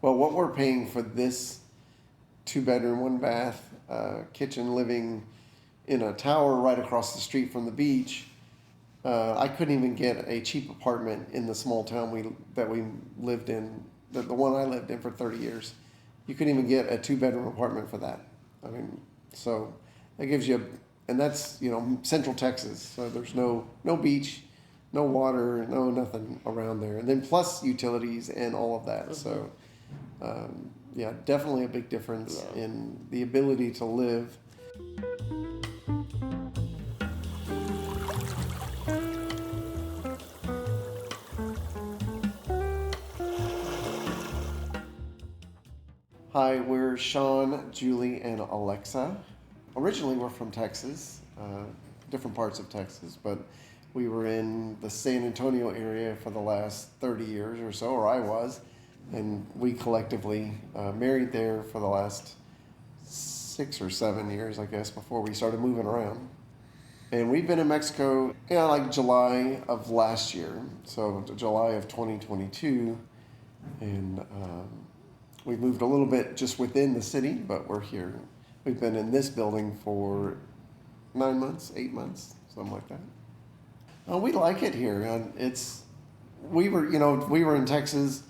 Well, what we're paying for this 2-bedroom, 1-bath, kitchen, living in a tower right across the street from the beach, I couldn't even get a cheap apartment in the small town that we lived in, the one I lived in for 30 years. You couldn't even get a 2-bedroom apartment for that. I mean, so that gives you, and that's, Central Texas. So there's no beach, no water, no nothing around there. And then plus utilities and all of that. So, yeah, definitely a big difference in the ability to live. Hi, we're Shawn, Julie, and Alexa. Originally, we're from Texas, different parts of Texas, but we were in the San Antonio area for the last 30 years or so, or I was, and we collectively married there for the last 6 or 7 years, I guess, before we started moving around. And we've been in Mexico, like July of last year, so July of 2022, and we've moved a little bit just within the city, but we're here. We've been in this building for 9 months, 8 months, something like that. We like it here. We were in Texas.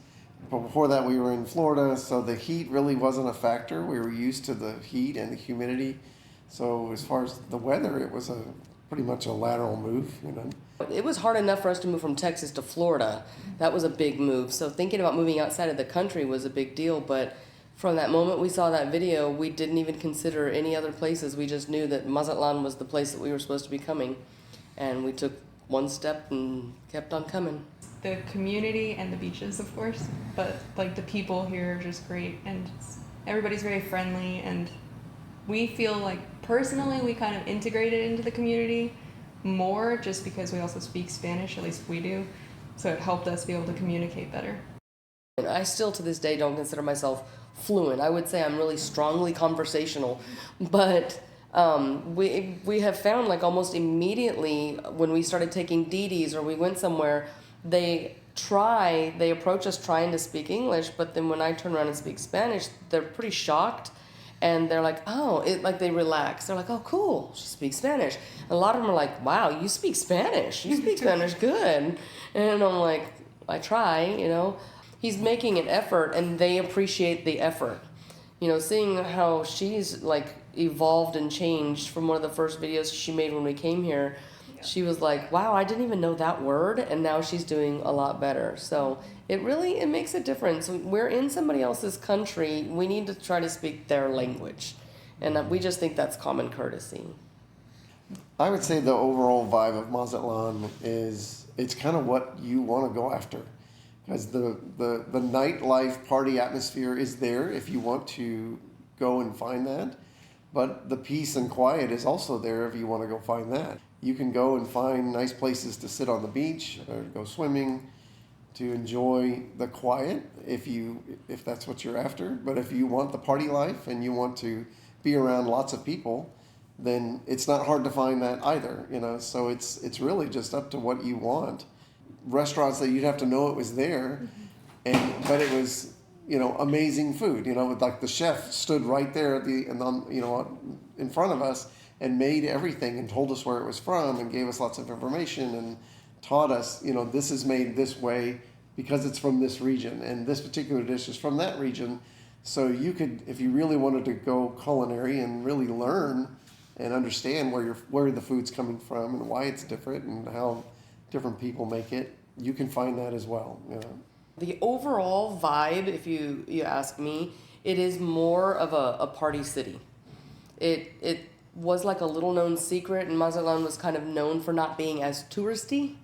Before that, we were in Florida, so the heat really wasn't a factor. We were used to the heat and the humidity. So as far as the weather, it was pretty much a lateral move, It was hard enough for us to move from Texas to Florida. That was a big move. So thinking about moving outside of the country was a big deal. But from that moment we saw that video, we didn't even consider any other places. We just knew that Mazatlán was the place that we were supposed to be coming. And we took one step and kept on coming. The community and the beaches, of course. But the people here are just great. And everybody's very friendly. And we feel like personally we kind of integrated into the community more just because we also speak Spanish, at least we do. So it helped us be able to communicate better. I still to this day don't consider myself fluent. I would say I'm really strongly conversational, but we have found almost immediately when we started taking DDs or we went somewhere, they approach us trying to speak English, but then when I turn around and speak Spanish, they're pretty shocked. And they're like, they relax. They're like, oh, cool, she speaks Spanish. And a lot of them are like, wow, you speak Spanish. You speak Spanish good. And I'm like, I try, He's making an effort, and they appreciate the effort. Seeing how she's, evolved and changed from one of the first videos she made when we came here. She was like, wow, I didn't even know that word, and now she's doing a lot better. So it makes a difference. We're in somebody else's country. We need to try to speak their language. And we just think that's common courtesy. I would say the overall vibe of Mazatlán it's kind of what you want to go after. Because the nightlife party atmosphere is there if you want to go and find that. But the peace and quiet is also there if you want to go find that. You can go and find nice places to sit on the beach or go swimming, to enjoy the quiet if that's what you're after. But if you want the party life and you want to be around lots of people, then it's not hard to find that either. So it's really just up to what you want. Restaurants that you'd have to know it was there, but it was amazing food. The chef stood right there in front of us and made everything and told us where it was from and gave us lots of information and taught us, this is made this way because it's from this region and this particular dish is from that region. So you could, if you really wanted to go culinary and really learn and understand where the food's coming from and why it's different and how different people make it, you can find that as well. The overall vibe, if you ask me, it is more of a party city. It was like a little known secret, and Mazatlán was kind of known for not being as touristy,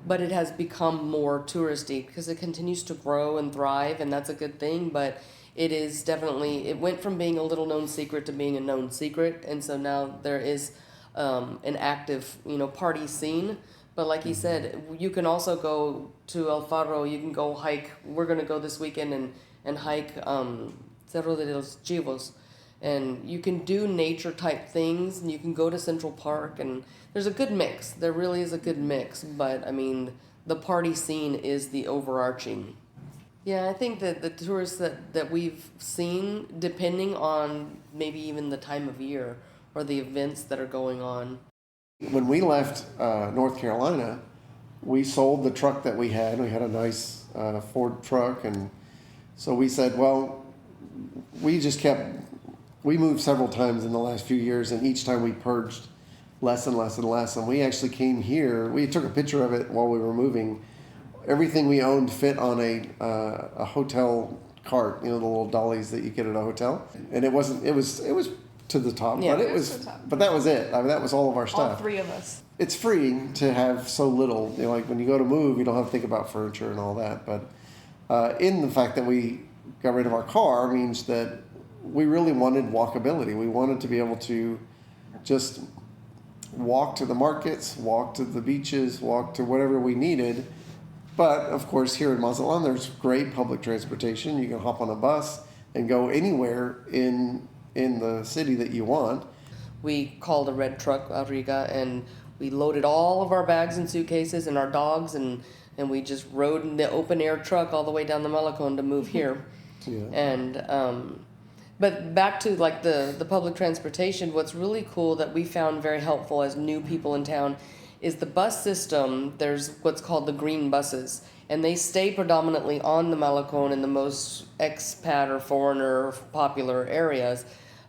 but it has become more touristy because it continues to grow and thrive, and that's a good thing. But it went from being a little known secret to being a known secret, and so now there is an active party scene. But like he said, you can also go to El Faro. You can go hike. We're going to go this weekend and hike Cerro de los Chivos. And you can do nature type things, and you can go to Central Park, and there's a good mix. There really is a good mix. But, the party scene is the overarching. Yeah, I think that the tourists that we've seen, depending on maybe even the time of year or the events that are going on. When we left North Carolina, we sold the truck that we had. We had a nice Ford truck, and so we said, well, we just kept. We moved several times in the last few years, and each time we purged less and less and less. And we actually came here. We took a picture of it while we were moving. Everything we owned fit on a hotel cart, the little dollies that you get at a hotel. And it wasn't. It was to the top, Yeah. but It was to the top. But that was it. I mean, that was all of our All stuff. three of us. It's free to have so little. Like when you go to move, you don't have to think about furniture and all that. But in the fact that we got rid of our car means that we really wanted walkability. We wanted to be able to just walk to the markets, walk to the beaches, walk to whatever we needed. But of course, here in Mazatlán, there's great public transportation. You can hop on a bus and go anywhere in the city that you want. We called a red truck, Auriga, and we loaded all of our bags and suitcases and our dogs, and we just rode in the open air truck all the way down the Malecón to move here. Yeah. And but back to like the public transportation, what's really cool that we found very helpful as new people in town is the bus system. There's what's called the green buses, and they stay predominantly on the Malecón in the most expat or foreigner popular areas.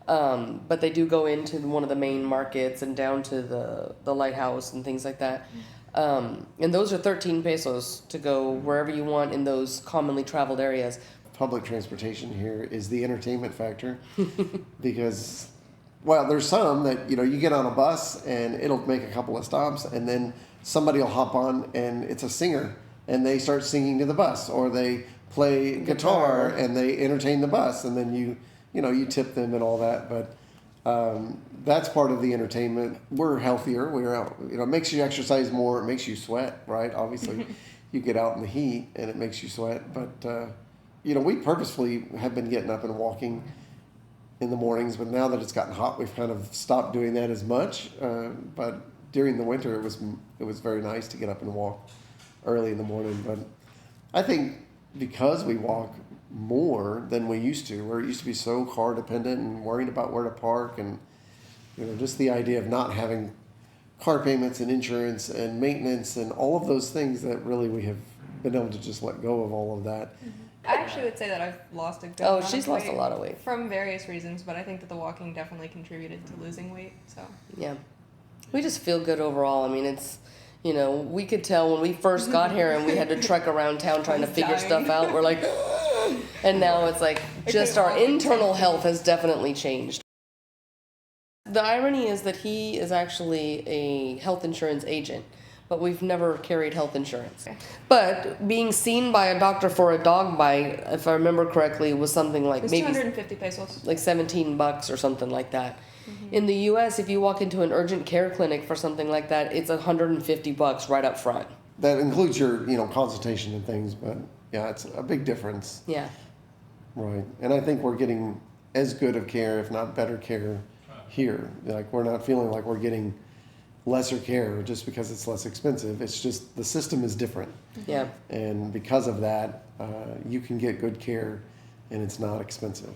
But they do go into one of the main markets and down to the lighthouse and things like that. And those are 13 pesos to go wherever you want in those commonly traveled areas. Public transportation here is the entertainment factor because, well, there's some that, you get on a bus and it'll make a couple of stops and then somebody will hop on and it's a singer and they start singing to the bus, or they play guitar and they entertain the bus, and then you tip them and all that. But that's part of the entertainment. We're healthier. We're out, it makes you exercise more. It makes you sweat, right? Obviously, you get out in the heat and it makes you sweat. But we purposefully have been getting up and walking in the mornings. But now that it's gotten hot, we've kind of stopped doing that as much. But during the winter, it was very nice to get up and walk early in the morning. But I think because we walk more than we used to, where it used to be so car dependent and worrying about where to park, and just the idea of not having car payments and insurance and maintenance and all of those things, that really we have been able to just let go of all of that. I actually would say that I've lost a good Oh, amount she's of lost a weight lot of weight. from various reasons, but I think that the walking definitely contributed to losing weight. So Yeah. We just feel good overall. I mean, it's, we could tell when we first got here and we had to trek around town trying to figure dying. stuff out. We're like, and now it's like just our internal health has definitely changed. The irony is that he is actually a health insurance agent, but we've never carried health insurance. But being seen by a doctor for a dog bite, if I remember correctly, was something like it's maybe 250 pesos. like $17 or something like that. In the U.S., if you walk into an urgent care clinic for something like that, it's $150 right up front. That includes your, consultation and things, but yeah, it's a big difference. Yeah. Right. And I think we're getting as good of care, if not better care here. Like, we're not feeling like we're getting lesser care just because it's less expensive. It's just the system is different. Yeah. And because of that, you can get good care and it's not expensive.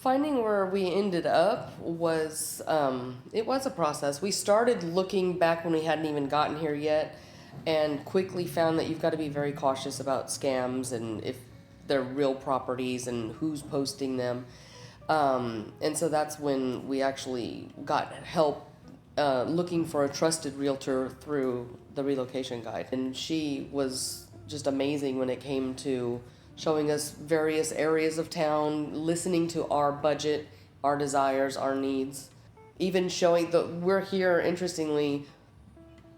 Finding where we ended up was, it was a process. We started looking back when we hadn't even gotten here yet, and quickly found that you've got to be very cautious about scams and if they're real properties and who's posting them. And so that's when we actually got help looking for a trusted realtor through the Relocation Guide. And she was just amazing when it came to showing us various areas of town, listening to our budget, our desires, our needs. Even showing that we're here, interestingly,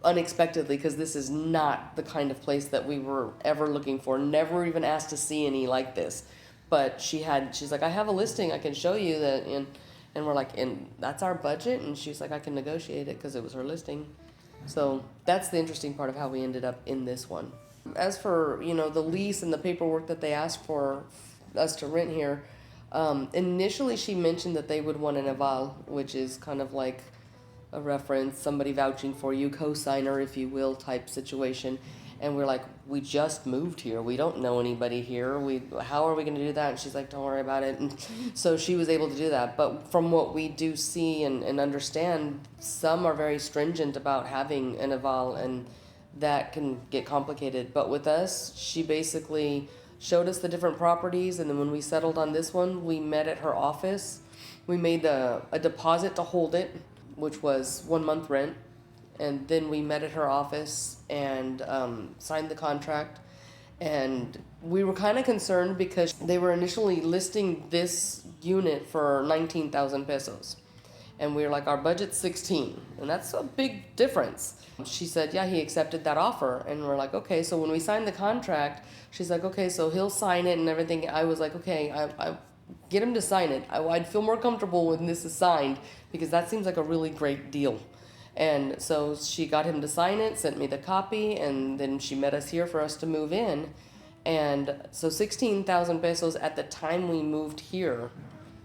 unexpectedly, because this is not the kind of place that we were ever looking for. Never even asked to see any like this. But she's like, I have a listing, I can show you that. And we're like, and that's our budget? And she's like, I can negotiate it because it was her listing. So that's the interesting part of how we ended up in this one. As for, the lease and the paperwork that they asked for us to rent here, initially she mentioned that they would want an aval, which is kind of like a reference, somebody vouching for you, co-signer, if you will, type situation. And we're like, we just moved here. We don't know anybody here. How are we going to do that? And she's like, don't worry about it. And so she was able to do that. But from what we do see and understand, some are very stringent about having an aval, and that can get complicated. But with us, she basically showed us the different properties. And then when we settled on this one, we met at her office. We made a deposit to hold it, which was 1 month rent. And then we met at her office and signed the contract. And we were kind of concerned because they were initially listing this unit for 19,000 pesos. And we were like, our budget's 16. And that's a big difference. She said, yeah, he accepted that offer. And we're like, okay. So when we signed the contract, she's like, okay, so he'll sign it and everything. I was like, okay, I get him to sign it. I'd feel more comfortable when this is signed, because that seems like a really great deal. And so she got him to sign it, sent me the copy, and then she met us here for us to move in. And so 16,000 pesos at the time we moved here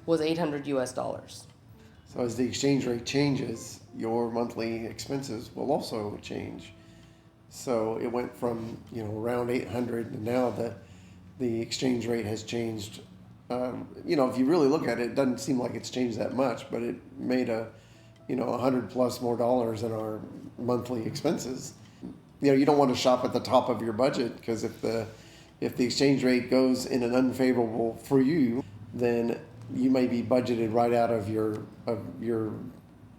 was $800 US. So as the exchange rate changes, your monthly expenses will also change. So it went from, around 800, and now the exchange rate has changed. If you really look at it, it doesn't seem like it's changed that much, but it made $100+ more dollars in our monthly expenses. You don't want to shop at the top of your budget, because if the exchange rate goes in an unfavorable for you, then you may be budgeted right out of your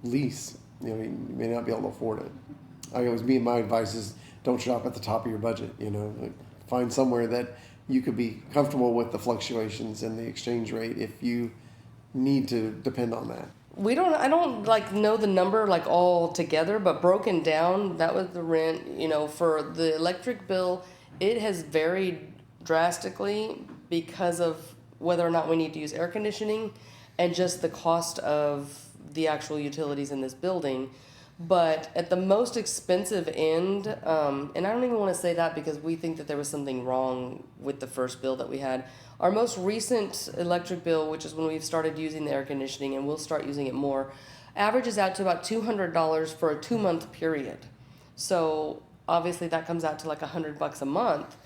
lease. You may not be able to afford it. My advice is, don't shop at the top of your budget. Find somewhere that you could be comfortable with the fluctuations in the exchange rate if you need to depend on that. I don't know the number all together, but broken down, that was the rent. For the electric bill, it has varied drastically because of whether or not we need to use air conditioning and just the cost of the actual utilities in this building. But at the most expensive end, and I don't even want to say that because we think that there was something wrong with the first bill that we had. Our most recent electric bill, which is when we've started using the air conditioning, and we'll start using it more, averages out to about $200 for a 2-month period. So obviously that comes out to $100 a month.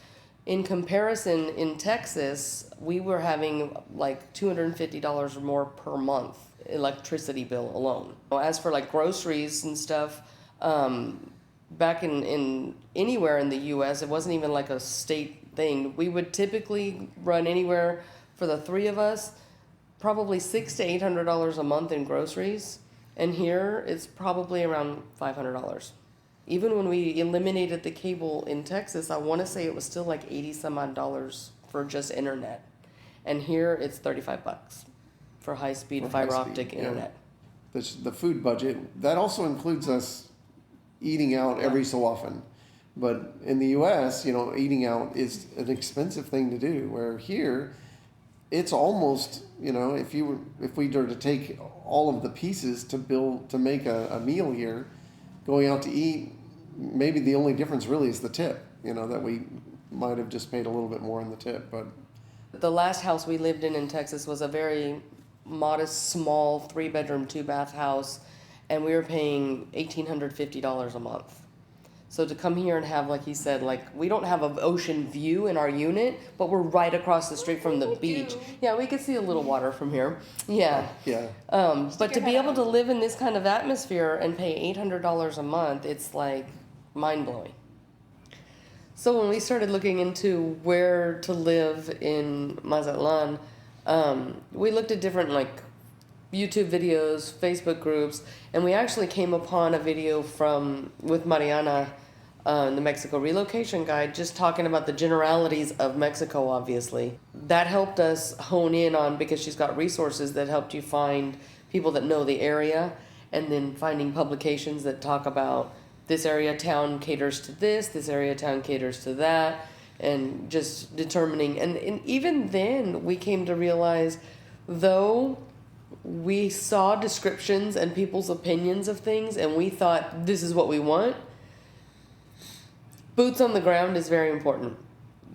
In comparison, in Texas, we were having $250 or more per month electricity bill alone. As for groceries and stuff, back in anywhere in the U.S., it wasn't even a state thing. We would typically run anywhere for the three of us, probably $600 to $800 a month in groceries, and here it's probably around $500. Even when we eliminated the cable in Texas, I want to say it was still $80 some odd for just internet, and here it's $35 for high-speed fiber optic internet. The food budget, that also includes us eating out every so often. But in the U.S., eating out is an expensive thing to do, where here it's almost, if we were to take all of the pieces to make a meal here, going out to eat, maybe the only difference really is the tip, that we might have just paid a little bit more in the tip. But the last house we lived in Texas was a very modest, small 3-bedroom, 2-bath house, and we were paying $1,850 a month. So to come here and have, like he said, we don't have an ocean view in our unit, but we're right across the street from the beach. Yeah, we could see a little water from here. Yeah. Yeah. But to be able to live in this kind of atmosphere and pay $800 a month, it's mind-blowing. So when we started looking into where to live in Mazatlán, we looked at different YouTube videos, Facebook groups, and we actually came upon a video with Mariana, the Mexico Relocation Guide, just talking about the generalities of Mexico, obviously. That helped us hone in on, because she's got resources that helped you find people that know the area, and then finding publications that talk about this area town caters to this area town caters to that. and just determining. And even then, we came to realize, though we saw descriptions and people's opinions of things, and we thought this is what we want, boots on the ground is very important.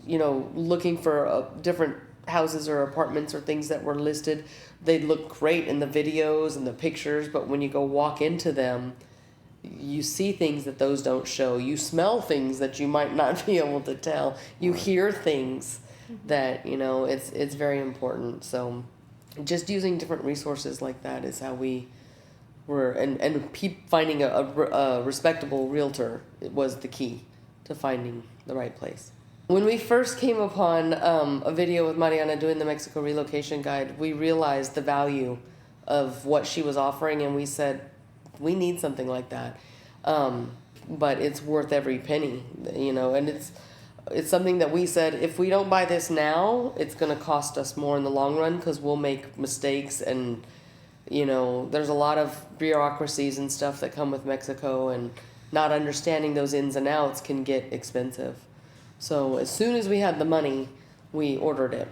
You know, looking for different houses or apartments or things that were listed, they look great in the videos and the pictures, but when you go walk into them, you see things that those don't show. You smell things that you might not be able to tell. You hear things that, you know, it's very important. So just using different resources like that is how we were, and finding a respectable realtor was the key to finding the right place. When we first came upon a video with Mariana doing the Mexico Relocation Guide, we realized the value of what she was offering, and we said, we need something like that. But it's worth every penny, you know, and it's something that we said, if we don't buy this now, it's going to cost us more in the long run because we'll make mistakes, and, you know, there's a lot of bureaucracies and stuff that come with Mexico, and not understanding those ins and outs can get expensive. So as soon as we had the money, we ordered it.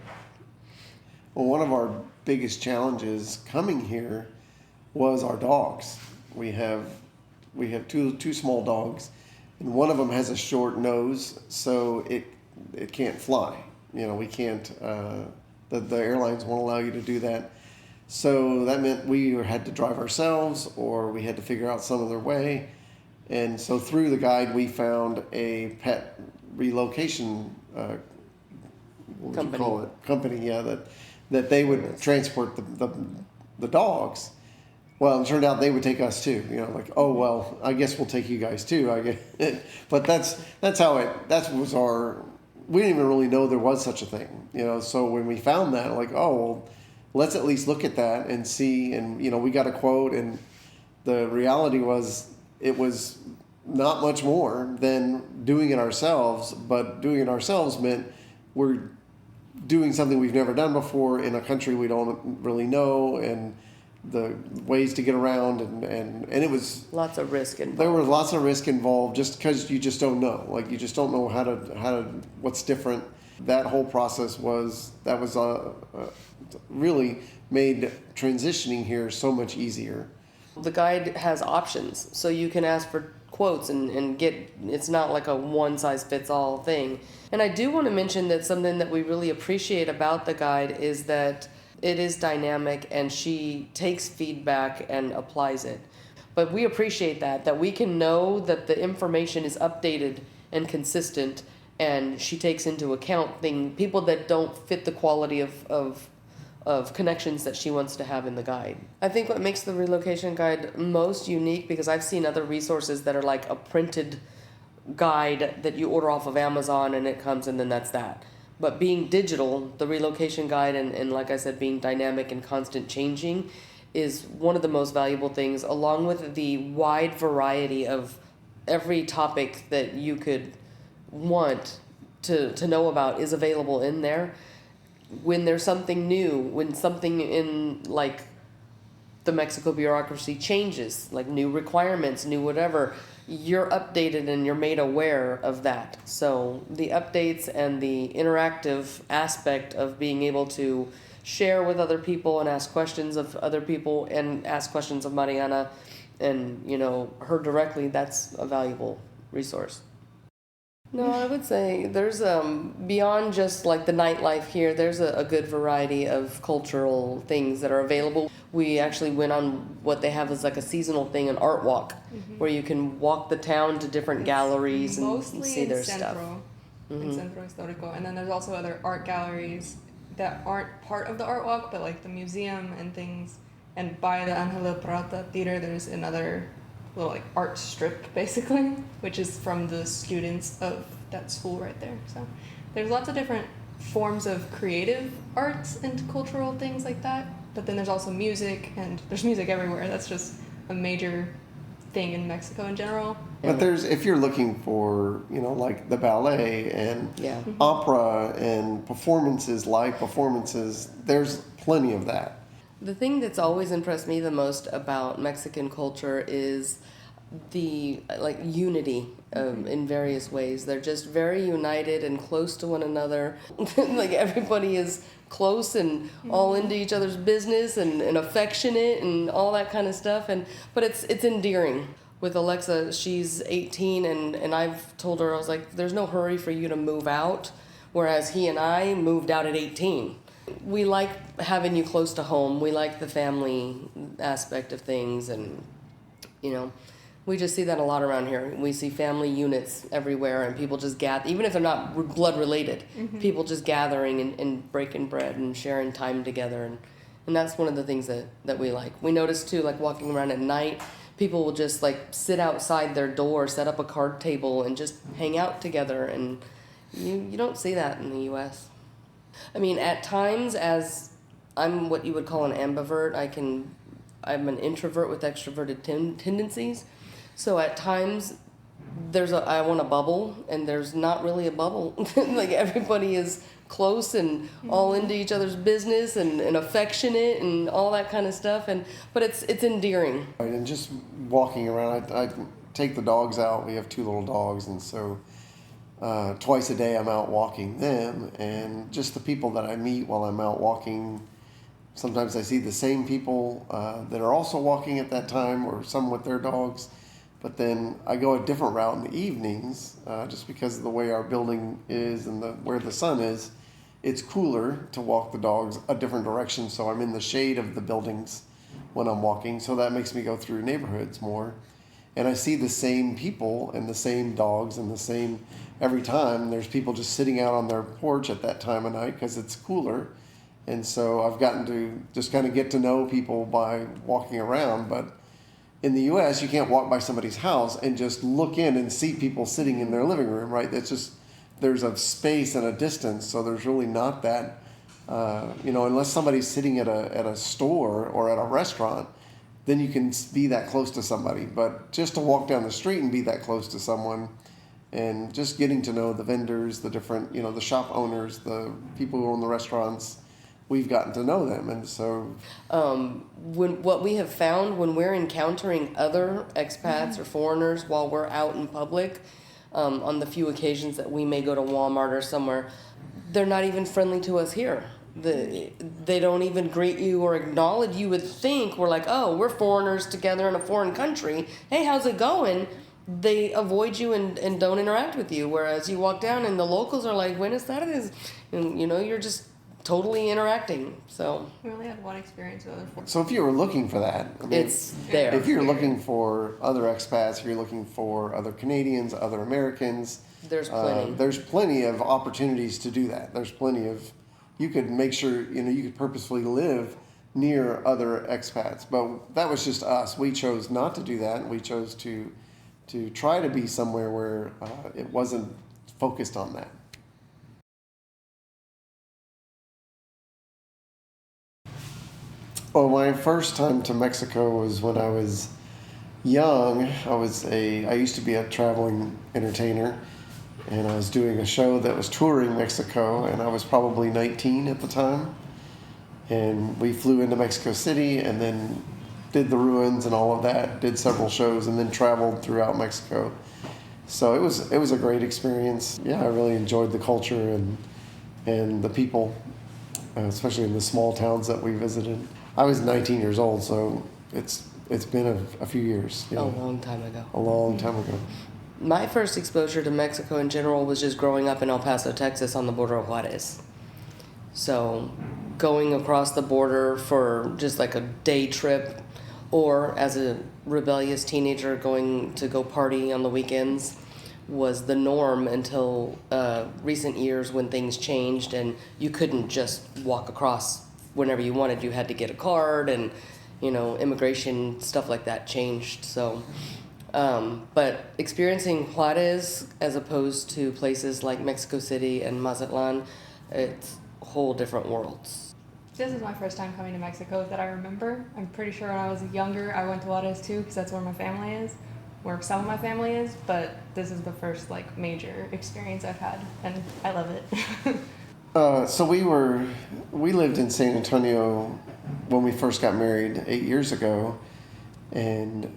Well, one of our biggest challenges coming here was our dogs. We have two small dogs, and one of them has a short nose, so it can't fly. You know, we can't. The airlines won't allow you to do that. So that meant we had to drive ourselves, or we had to figure out some other way. And so through the guide, we found a pet relocation what would Company. you call it? Company, yeah, that they would transport the dogs. Well, it turned out they would take us too. You know, like, oh well, I guess we'll take you guys too. I guess, but that's how it. That was our. We didn't even really know there was such a thing. You know, so when we found that, like, oh well, let's at least look at that and see. And you know, we got a quote, and the reality was it was not much more than doing it ourselves. But doing it ourselves meant we're doing something we've never done before in a country we don't really know, and the ways to get around, and it was Lots of risk involved. there was lots of risk involved just because you just don't know, like you just don't know how to what's different. That whole process was really made transitioning here so much easier. The guide has options, so you can ask for quotes and get, it's not like a one-size-fits-all thing. And I do want to mention that something that we really appreciate about the guide is that it is dynamic, and she takes feedback and applies it. But we appreciate that we can know that the information is updated and consistent, and she takes into account people that don't fit the quality of connections that she wants to have in the guide. I think what makes the relocation guide most unique, because I've seen other resources that are like a printed guide that you order off of Amazon and it comes and then that's that. But being digital, the relocation guide, and like I said, being dynamic and constant changing is one of the most valuable things, along with the wide variety of every topic that you could want to know about is available in there. When there's something new, when something in like the Mexico bureaucracy changes, like new requirements, new whatever, you're updated and you're made aware of that. So the updates and the interactive aspect of being able to share with other people and ask questions of other people and ask questions of Mariana and, you know, her directly, that's a valuable resource. No, I would say there's beyond just like the nightlife here, there's a good variety of cultural things that are available. We actually went on what they have as like a seasonal thing, an art walk, where you can walk the town to different galleries and see their stuff. In Centro Histórico, and then there's also other art galleries that aren't part of the art walk, but like the museum and things. And by the Angela Prata Theater, there's another little like art strip basically, which is from the students of that school right there. So there's lots of different forms of creative arts and cultural things like that. But then there's also music, and there's music everywhere. That's just a major thing in Mexico in general. But there's, if you're looking for, you know, like the ballet and opera and performances, live performances, there's plenty of that. The thing that's always impressed me the most about Mexican culture is the like unity in various ways. They're just very united and close to one another. Like everybody is close and all into each other's business and affectionate and all that kind of stuff. But it's endearing. With Alexa, she's 18 and I've told her, I was like, there's no hurry for you to move out, whereas he and I moved out at 18. We like having you close to home. We like the family aspect of things, and we just see that a lot around here. We see family units everywhere, and people just gather, even if they're not blood related, people just gathering and breaking bread and sharing time together, and that's one of the things that we like. We notice too, like walking around at night, people will just like sit outside their door, set up a card table, and just hang out together, and you don't see that in the U.S. I mean, at times, as I'm what you would call an ambivert, I'm an introvert with extroverted tendencies. So at times, I want a bubble, and there's not really a bubble. Like everybody is close and all into each other's business and affectionate and all that kind of stuff. But it's endearing. Right, and just walking around, I take the dogs out. We have 2 little dogs, and so twice a day I'm out walking them, and just the people that I meet while I'm out walking. Sometimes I see the same people that are also walking at that time, or some with their dogs. But then I go a different route in the evenings, just because of the way our building is and where the sun is. It's cooler to walk the dogs a different direction, so I'm in the shade of the buildings when I'm walking. So that makes me go through neighborhoods more. And I see the same people and the same dogs and the same every time. There's people just sitting out on their porch at that time of night because it's cooler. And so I've gotten to just kind of get to know people by walking around. But in the U.S., you can't walk by somebody's house and just look in and see people sitting in their living room, right? That's just, there's a space and a distance, so there's really not that, unless somebody's sitting at a store or at a restaurant, then you can be that close to somebody. But just to walk down the street and be that close to someone, and just getting to know the vendors, the different, the shop owners, the people who own the restaurants, we've gotten to know them. And so what we have found when we're encountering other expats or foreigners while we're out in public, on the few occasions that we may go to Walmart or somewhere, they're not even friendly to us here. They don't even greet you or acknowledge. You would think we're like, oh, we're foreigners together in a foreign country. Hey, how's it going? They avoid you and don't interact with you. Whereas you walk down and the locals are like, buenas tardes. And, you're just totally interacting. So We only had one experience with other foreigners. if you were looking for that, it's there. If you're looking for other expats, if you're looking for other Canadians, other Americans, There's plenty. There's plenty of opportunities to do that. There's plenty of, you could make sure, you could purposefully live near other expats. But that was just us. We chose not to do that. We chose to try to be somewhere where it wasn't focused on that. Well, my first time to Mexico was when I was young. I used to be a traveling entertainer, and I was doing a show that was touring Mexico, and I was probably 19 at the time. And we flew into Mexico City and then did the ruins and all of that, did several shows, and then traveled throughout Mexico. So it was a great experience. Yeah, I really enjoyed the culture and the people, especially in the small towns that we visited. I was 19 years old, so it's been a few years. A long time ago. A long time ago. My first exposure to Mexico in general was just growing up in El Paso, Texas, on the border of Juarez. So going across the border for just like a day trip, or as a rebellious teenager going to go party on the weekends, was the norm until recent years when things changed and you couldn't just walk across whenever you wanted. You had to get a card, and immigration stuff like that changed. So but experiencing Juarez as opposed to places like Mexico City and Mazatlán, it's whole different worlds. This is my first time coming to Mexico that I remember. I'm pretty sure when I was younger, I went to Juarez too, because that's where my family is, where some of my family is, but this is the first major experience I've had, and I love it. So we lived in San Antonio when we first got married 8 years ago, and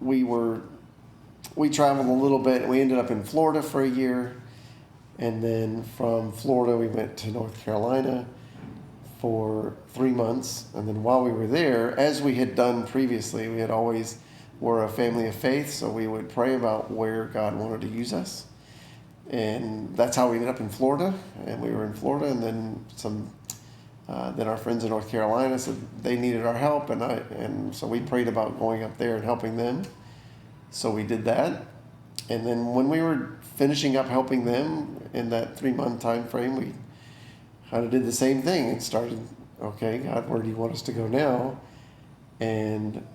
we traveled a little bit. We ended up in Florida for a year, and then from Florida we went to North Carolina for 3 months. And then while we were there, as we had done previously, we had always were a family of faith, so we would pray about where God wanted to use us. And that's how we ended up in Florida. And we were in Florida, and then then our friends in North Carolina said they needed our help, and so we prayed about going up there and helping them. So we did that. And then when we were finishing up helping them in that 3-month time frame, we kind of did the same thing and started, okay, God, where do you want us to go now? And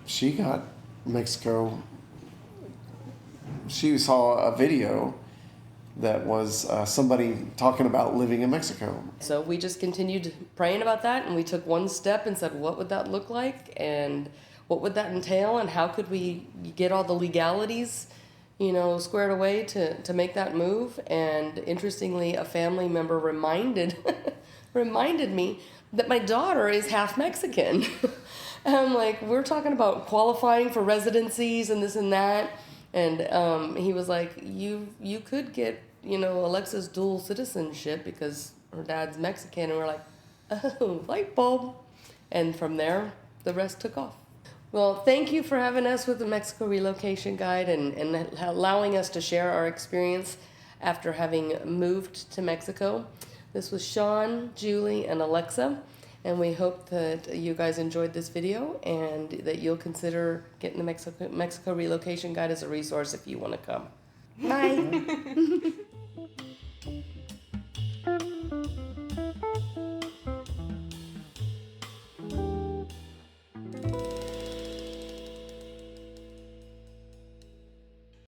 she got Mexico. She saw a video that was somebody talking about living in Mexico. So we just continued praying about that, and we took one step and said, what would that look like, and what would that entail, and how could we get all the legalities, squared away to make that move? And interestingly, a family member reminded me that my daughter is half Mexican. And I'm like, we're talking about qualifying for residencies and this and that. And he was like, you could get, Alexa's dual citizenship because her dad's Mexican. And we're like, oh, light bulb. And from there, the rest took off. Well, thank you for having us with the Mexico Relocation Guide and allowing us to share our experience after having moved to Mexico. This was Shawn, Julie, and Alexa. And we hope that you guys enjoyed this video and that you'll consider getting the Mexico Relocation Guide as a resource if you want to come. Bye.